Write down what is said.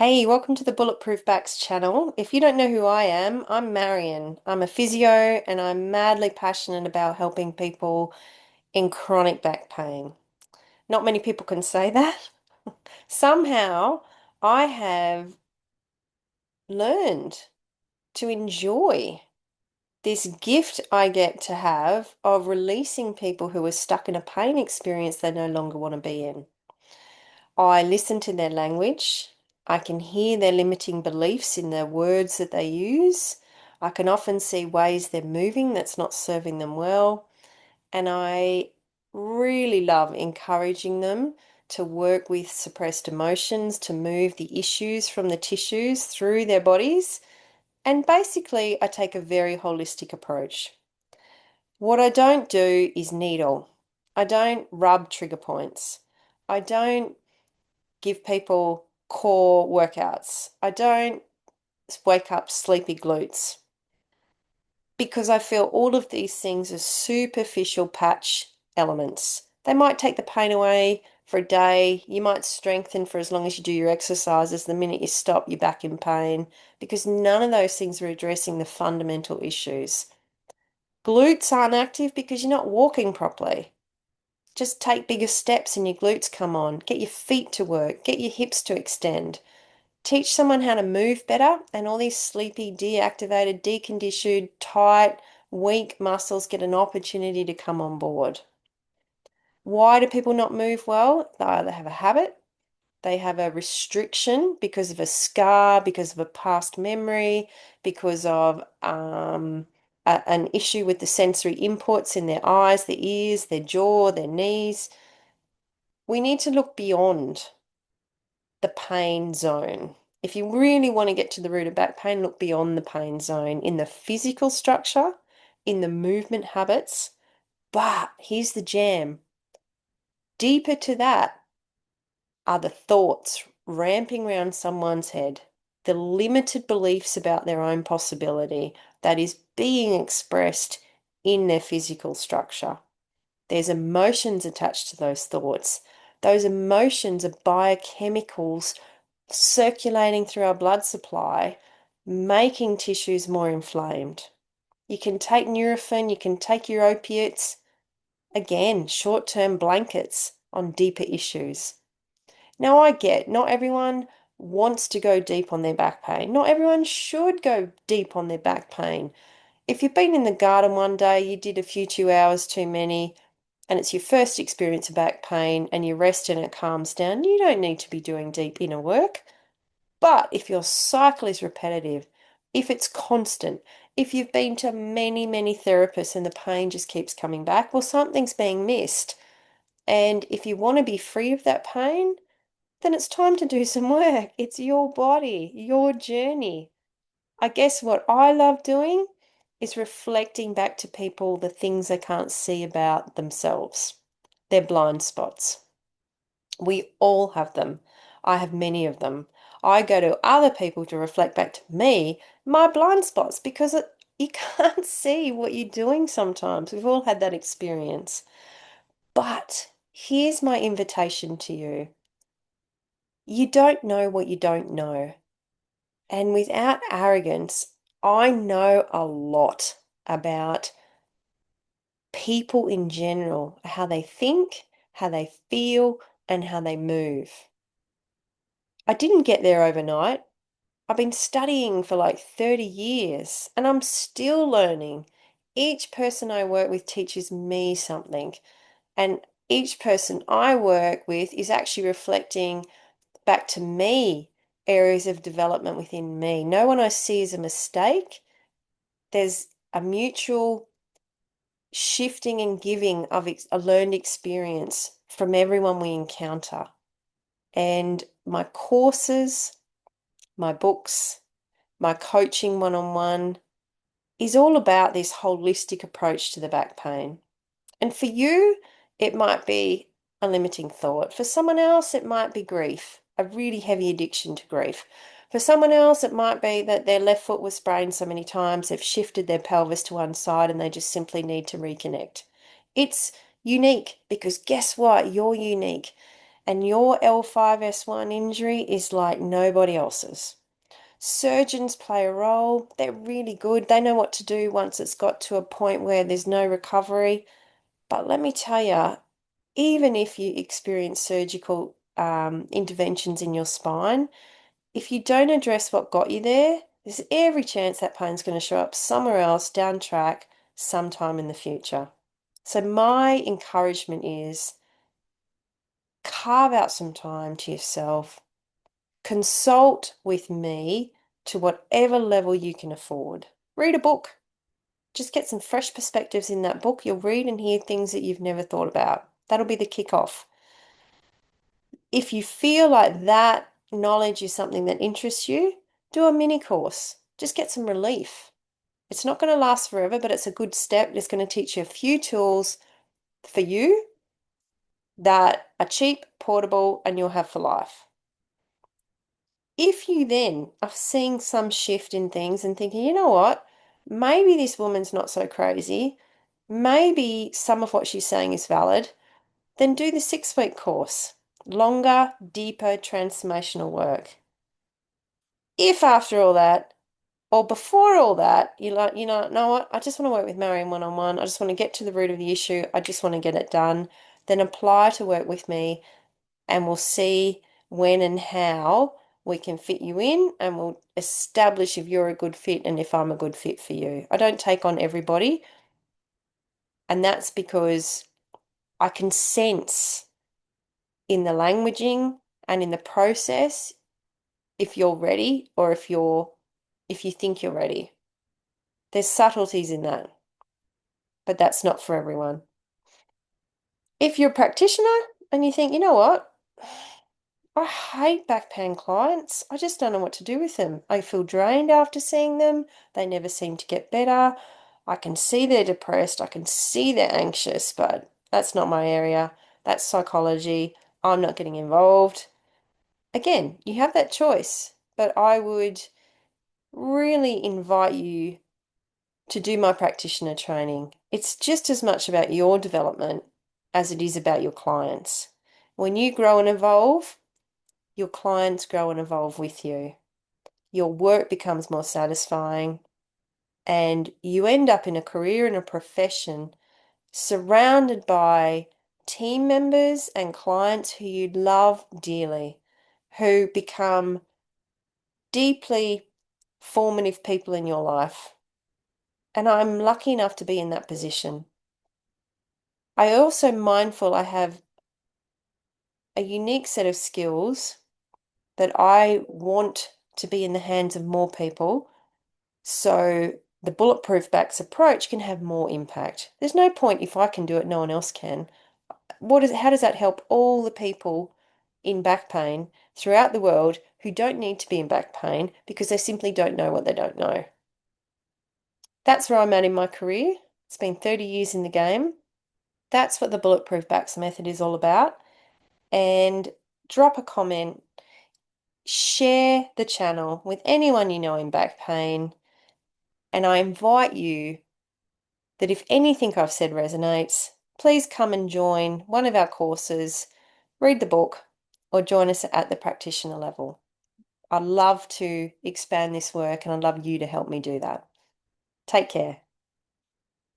Hey, welcome to the Bulletproof Backs channel. If you don't know who I am, I'm Marion. I'm a physio and I'm madly passionate about helping people in chronic back pain. Not many people can say that. Somehow, I have learned to enjoy this gift I get to have of releasing people who are stuck in a pain experience they no longer want to be in. I listen to their language. I can hear their limiting beliefs in the words that they use. I can often see ways they're moving that's not serving them well. And I really love encouraging them to work with suppressed emotions, to move the issues from the tissues through their bodies. And basically, I take a very holistic approach. What I don't do is needle. I don't rub trigger points. I don't give people core workouts. I don't wake up sleepy glutes because I feel all of these things are superficial patch elements. They might take the pain away for a day. You might strengthen for as long as you do your exercises. The minute you stop, you're back in pain because none of those things are addressing the fundamental issues. Glutes aren't active because you're not walking properly. Just take bigger steps and your glutes come on. Get your feet to work. Get your hips to extend. Teach someone how to move better, and all these sleepy, deactivated, deconditioned, tight, weak muscles get an opportunity to come on board. Why do people not move well? They either have a habit, they have a restriction because of a scar, because of a past memory, because of an issue with the sensory inputs in their eyes, their ears, their jaw, their knees. We need to look beyond the pain zone. If you really want to get to the root of back pain, look beyond the pain zone in the physical structure, in the movement habits. But here's the jam. Deeper to that are the thoughts ramping around someone's head, the limited beliefs about their own possibility that is being expressed in their physical structure. There's emotions attached to those thoughts. Those emotions are biochemicals circulating through our blood supply, making tissues more inflamed. You can take Nurofen, you can take your opiates, again, short-term blankets on deeper issues. Now, I get not everyone wants to go deep on their back pain. Not everyone should go deep on their back pain. If you've been in the garden one day, you did a few 2 hours too many, and it's your first experience of back pain, and you rest and it calms down, you don't need to be doing deep inner work. But if your cycle is repetitive, if it's constant, if you've been to many, many therapists and the pain just keeps coming back, well, something's being missed. And if you want to be free of that pain, then it's time to do some work. It's your body, your journey. I guess what I love doing is reflecting back to people the things they can't see about themselves, their blind spots. We all have them. I have many of them. I go to other people to reflect back to me my blind spots because you can't see what you're doing sometimes. We've all had that experience. But here's my invitation to you. You don't know what you don't know. And without arrogance, I know a lot about people in general, how they think, how they feel, and how they move. I didn't get there overnight. I've been studying for like 30 years and I'm still learning. Each person I work with teaches me something, and each person I work with is actually reflecting back to me areas of development within me. No one I see is a mistake. There's a mutual shifting and giving of a learned experience from everyone we encounter. And my courses, my books, my coaching one-on-one is all about this holistic approach to the back pain. And for you, it might be a limiting thought. For someone else, it might be grief, a really heavy addiction to grief. For someone else, it might be that their left foot was sprained so many times, they've shifted their pelvis to one side and they just simply need to reconnect. It's unique because guess what? You're unique. And your L5S1 injury is like nobody else's. Surgeons play a role. They're really good. They know what to do once it's got to a point where there's no recovery. But let me tell you, even if you experience surgical interventions in your spine, if you don't address what got you there, there's every chance that pain's going to show up somewhere else down track sometime in the future. So my encouragement is carve out some time to yourself, consult with me to whatever level you can afford. Read a book. Just get some fresh perspectives in that book. You'll read and hear things that you've never thought about. That'll be the kickoff. If you feel like that knowledge is something that interests you, do a mini course. Just get some relief. It's not going to last forever, but it's a good step. It's going to teach you a few tools for you that are cheap, portable, and you'll have for life. If you then are seeing some shift in things and thinking, you know what, maybe this woman's not so crazy, maybe some of what she's saying is valid, then do the 6-week course. Longer, deeper transformational work. If after all that, or before all that, you're like, know what, I just want to work with Marion one-on-one. I just want to get to the root of the issue. I just want to get it done. Then apply to work with me and we'll see when and how we can fit you in and we'll establish if you're a good fit and if I'm a good fit for you. I don't take on everybody, and that's because I can sense in the languaging and in the process if you're ready or if you think you're ready. There's subtleties in that, but that's not for everyone. If you're a practitioner and you think, you know what, I hate back pain clients. I just don't know what to do with them. I feel drained after seeing them. They never seem to get better. I can see they're depressed. I can see they're anxious, but that's not my area. That's psychology. I'm not getting involved. Again, you have that choice, but I would really invite you to do my practitioner training. It's just as much about your development as it is about your clients. When you grow and evolve, your clients grow and evolve with you. Your work becomes more satisfying, and you end up in a career and a profession surrounded by team members and clients who you love dearly, who become deeply formative people in your life. And I'm lucky enough to be in that position. I also mindful I have a unique set of skills that I want to be in the hands of more people so the Bulletproof Backs approach can have more impact. There's no point if I can do it, no one else can. How does that help all the people in back pain throughout the world who don't need to be in back pain because they simply don't know what they don't know? That's where I'm at in my career. It's been 30 years in the game. That's what the Bulletproof Backs method is all about. And drop a comment, share the channel with anyone you know in back pain. And I invite you that if anything I've said resonates, please come and join one of our courses, read the book, or join us at the practitioner level. I'd love to expand this work and I'd love you to help me do that. Take care.